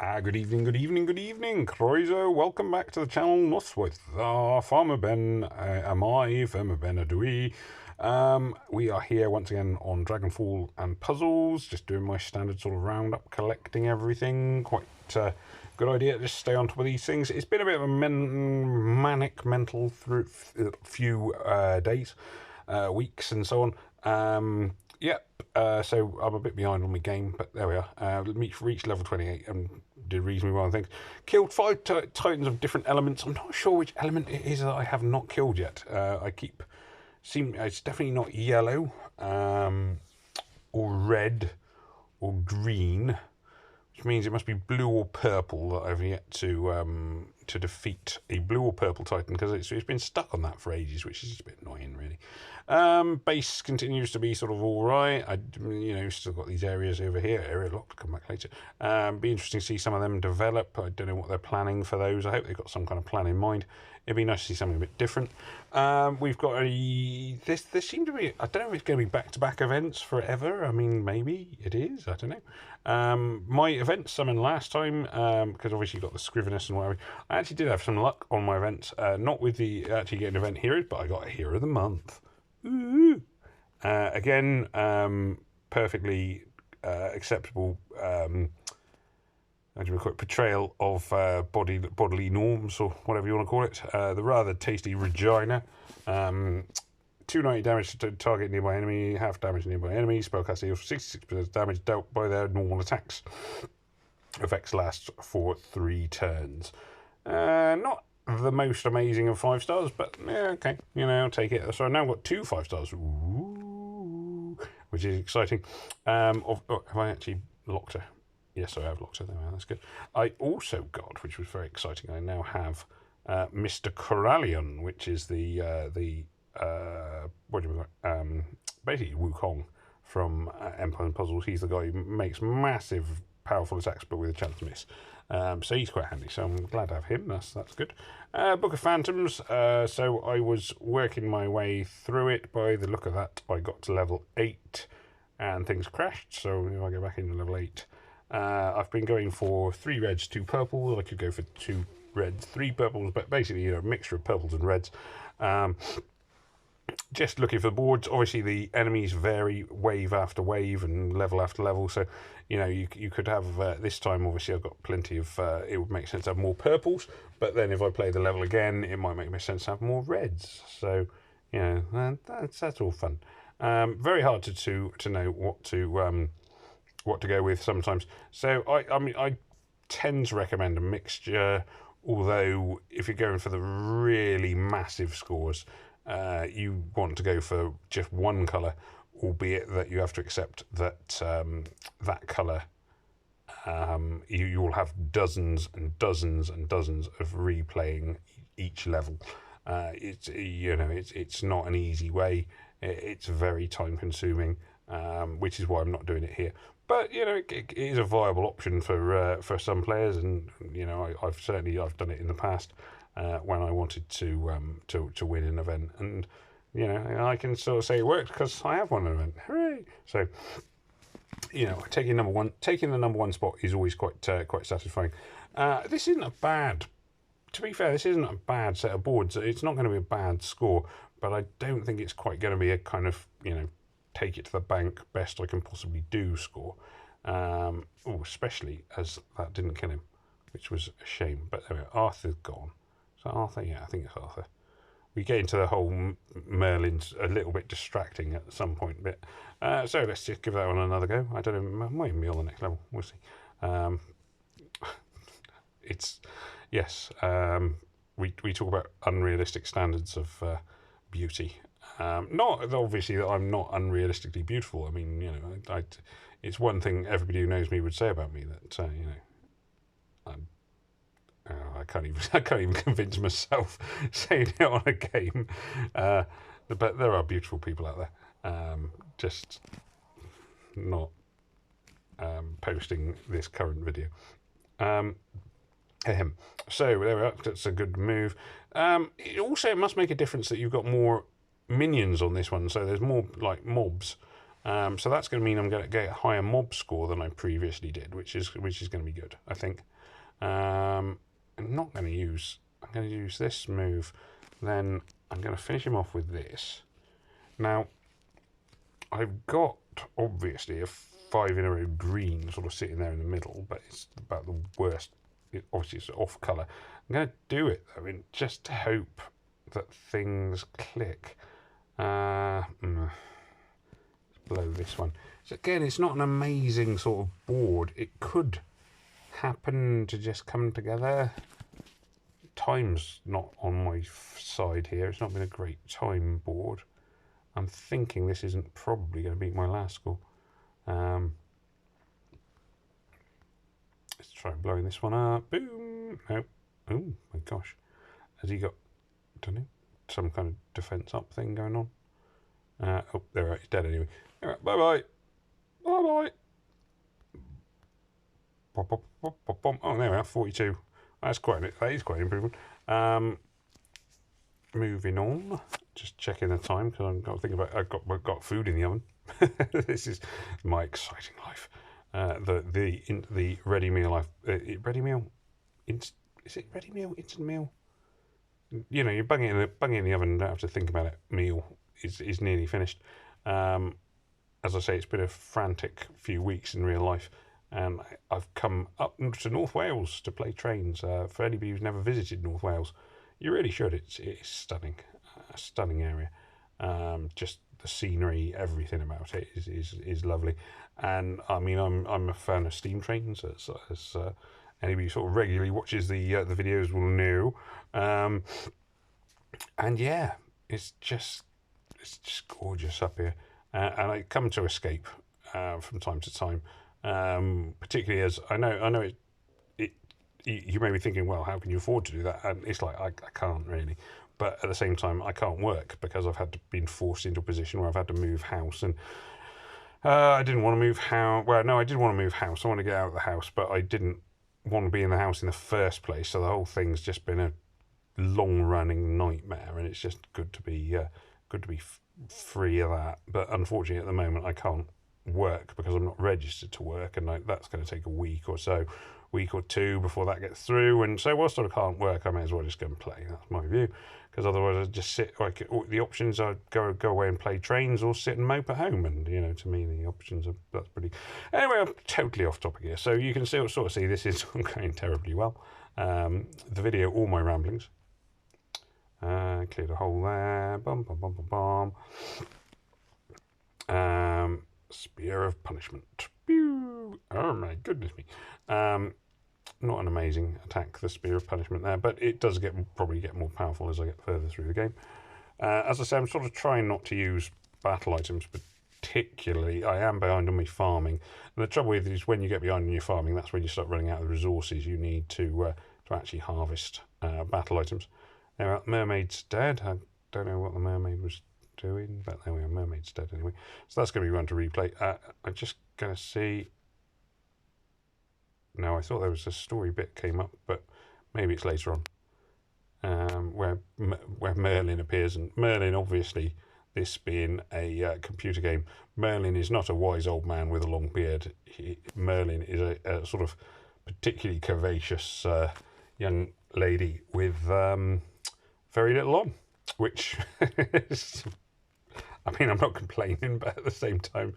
Good evening, good evening, good evening, Croiser. Welcome back to the channel, not with Farmer Ben. Am I, Farmer Ben Adui? We are here once again on Dragonfall and Puzzles, just doing my standard sort of roundup, collecting everything. Quite good idea, just stay on top of these things. It's been a bit of a manic mental through few days, weeks and so on. Yep, so I'm a bit behind on my game, but there we are. Reached level 28 and did reasonably well, I think. Killed 5 titans of different elements. I'm not sure which element it is that I have not killed yet. It's definitely not yellow, or red, or green, which means it must be blue or purple that I've yet to defeat a blue or purple titan, because it's been stuck on that for ages, which is just a bit annoying, really. Base continues to be sort of all right. Still got these areas over here. Area locked. Come back later. Be interesting to see some of them develop. I don't know what they're planning for those. I hope they've got some kind of plan in mind. It'd be nice to see something a bit different. We've got there seem to be, I don't know if it's going to be back-to-back events forever. I mean, maybe it is. I don't know. My event summon last time, because obviously you got the Scrivenus and whatever. I actually did have some luck on my events. Not with the actually getting event heroes, but I got a hero of the month. Ooh. Again, perfectly acceptable. How do we call it? Portrayal of bodily norms, or whatever you want to call it. The rather tasty Regina. 290 damage to target nearby enemy, half damage to nearby enemy. Spellcaster deals 66% damage dealt by their normal attacks. Effects last for 3 turns. Not the most amazing of 5 stars, but yeah, okay. I'll take it. So I've now got 2 5 stars. Ooh, which is exciting. Have I actually locked her? Yes, I have locked her. That's good. I also got, which was very exciting, I now have Mr. Corallion, which is the basically Wukong from Empire and Puzzles. He's the guy who makes massive, powerful attacks, but with a chance to miss. So he's quite handy. So I'm glad to have him. That's good. Book of Phantoms. So I was working my way through it. By the look of that, I got to level 8, and things crashed. So if I go back into level 8. I've been going for 3 reds, 2 purples. I could go for 2 reds, 3 purples, but basically, a mixture of purples and reds. Just looking for the boards. Obviously, the enemies vary wave after wave and level after level. So, you could have this time. Obviously, I've got plenty of. It would make sense to have more purples, but then if I play the level again, it might make sense to have more reds. So, that's all fun. Very hard to know what to go with sometimes. So I tend to recommend a mixture, although if you're going for the really massive scores, you want to go for just one colour, albeit that you have to accept that that colour, you will have dozens and dozens and dozens of replaying each level. It's not an easy way. It's very time consuming, which is why I'm not doing it here. But it is a viable option for some players, and I've done it in the past when I wanted to win an event, and I can sort of say it worked because I have won an event. Hooray! So taking the number one spot is always quite satisfying. This isn't a bad. To be fair, this isn't a bad set of boards. It's not going to be a bad score, but I don't think it's quite going to be a kind of take it to the bank, best I can possibly do score. Especially as that didn't kill him, which was a shame. But there we are. Arthur's gone. So Arthur, yeah, I think it's Arthur. We get into the whole Merlin's a little bit distracting at some point. So let's just give that one another go. I don't know, might even be on the next level. We'll see. We talk about unrealistic standards of beauty. Not obviously that I'm not unrealistically beautiful. I mean, it's one thing everybody who knows me would say about me, that I can't even convince myself saying it on a game. But there are beautiful people out there, just not posting this current video. So there we are. That's a good move. It must make a difference that you've got more minions on this one, so there's more like mobs So that's going to mean I'm going to get a higher mob score than I previously did, which is going to be good, I think. I'm not going to use. I'm going to use this move. Then I'm going to finish him off with this. Now, I've got obviously a 5 in a row green sort of sitting there in the middle, but it's about the worst. Obviously, it's off colour. I'm going to do it though, and just to hope that things click. Let's blow this one. So again, it's not an amazing sort of board. It could happen to just come together. Time's not on my side here. It's not been a great time board. I'm thinking this isn't probably going to beat my last score. Let's try blowing this one up. Boom. No. Oh my gosh. Has he got, don't know, some kind of defense up thing going on? Oh, there we are. He's dead anyway. Right, bye-bye. Bye-bye. Pop, pop, pop, pop, pop. Oh, there we are. 42. That is quite an improvement. Moving on. Just checking the time because I've got to think about. I've got food in the oven. This is my exciting life. The ready meal. Ready meal. Is it ready meal? Instant meal. You know, you're bunging in the oven. Don't have to think about it. Meal is nearly finished. As I say, it's been a frantic few weeks in real life, and I've come up to North Wales to play trains. For anybody who's never visited North Wales, you really should. It's stunning, a stunning area. Just the scenery, everything about it is lovely. And I mean, I'm a fan of steam trains, as anybody who sort of regularly watches the videos will know. And yeah, it's just gorgeous up here. And I come to escape from time to time, particularly as I know you may be thinking, well, how can you afford to do that? And it's like I can't really. But at the same time, I can't work because I've been forced into a position where I've had to move house. And I didn't want to move house. Well, no, I did want to move house. I want to get out of the house, but I didn't want to be in the house in the first place. So the whole thing's just been a long-running nightmare, and it's just good to be free of that. But unfortunately, at the moment, I can't work because I'm not registered to work, and that's going to take a week or two before that gets through. And so whilst I can't work, I may as well just go and play. That's my view, because otherwise I'd just sit. The options are go away and play trains or sit and mope at home. And you know, to me, the options are that's pretty. Anyway, I'm totally off topic here. So you can still sort of see this is going terribly well. The video, all my ramblings. Cleared a hole there. Bum bum bum bum bum. Spear of Punishment. Pew! Oh my goodness me. Not an amazing attack, the Spear of Punishment there, but it does probably get more powerful as I get further through the game. As I say, I'm sort of trying not to use battle items particularly. I am behind on my farming. And the trouble with it is when you get behind on your farming, that's when you start running out of the resources you need to actually harvest battle items. Now, Mermaid's dead. I don't know what the mermaid was doing, but there we are. Mermaid's dead anyway. So that's going to be one to replay. I'm just going to see. No, I thought there was a story bit came up, but maybe it's later on, where Merlin appears. And Merlin, obviously, this being a computer game, Merlin is not a wise old man with a long beard. Merlin is a sort of particularly curvaceous young lady with very little on, which is, I mean, I'm not complaining, but at the same time,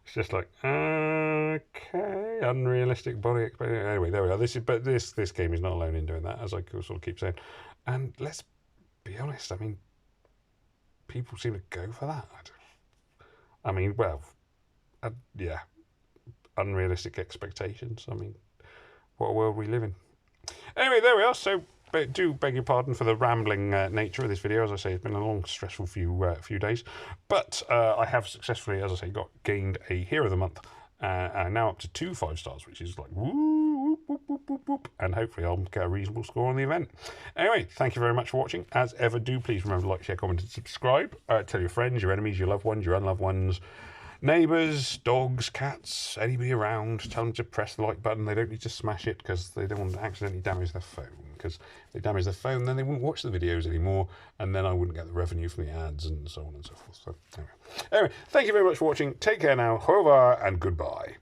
it's just like, okay, unrealistic body expectation. Anyway, there we are. This game is not alone in doing that, as I sort of keep saying. And let's be honest, I mean, people seem to go for that. I mean, well, yeah, unrealistic expectations. I mean, what a world we live in. Anyway, there we are. So, do beg your pardon for the rambling nature of this video. As I say, it's been a long, stressful few days. But I have successfully, as I say, gained a Hero of the Month. And now up to 2 5-stars, which is like, whoop, whoop, whoop, whoop, whoop. And hopefully I'll get a reasonable score on the event. Anyway, thank you very much for watching. As ever, do please remember to like, share, comment, and subscribe. Tell your friends, your enemies, your loved ones, your unloved ones, neighbours, dogs, cats, anybody around, tell them to press the like button. They don't need to smash it because they don't want to accidentally damage their phone. Because if they damage their phone, then they wouldn't watch the videos anymore, and then I wouldn't get the revenue from the ads and so on and so forth. So anyway, thank you very much for watching. Take care now. Au revoir and goodbye.